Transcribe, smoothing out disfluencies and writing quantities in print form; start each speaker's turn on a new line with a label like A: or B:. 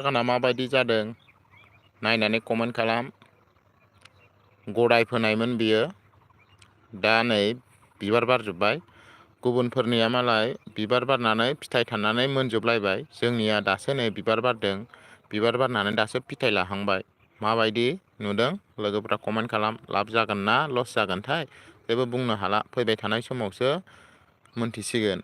A: बागाना माबायदि जादों नायनानै कमेन्ट खालाम। गदाय फोनायमोन बियो, दा नै बिबार बारजोब्बाय। गुबुनफोरनिया मालाय बिबार बारनानै फिथाइ थानानै मोनजोबलायबाय, जोंनिया दासो नै बिबार बारदों, बिबार बारनानै दासो फिथाइ लाहांबाय। माबायदि नुदों लोगोफ्रा कमेन्ट खालाम। लाब जागोन ना लस जागोनथाय जेबो बुंनो हाला, फैबाय थानाय समावसो मोनथिसिगोन।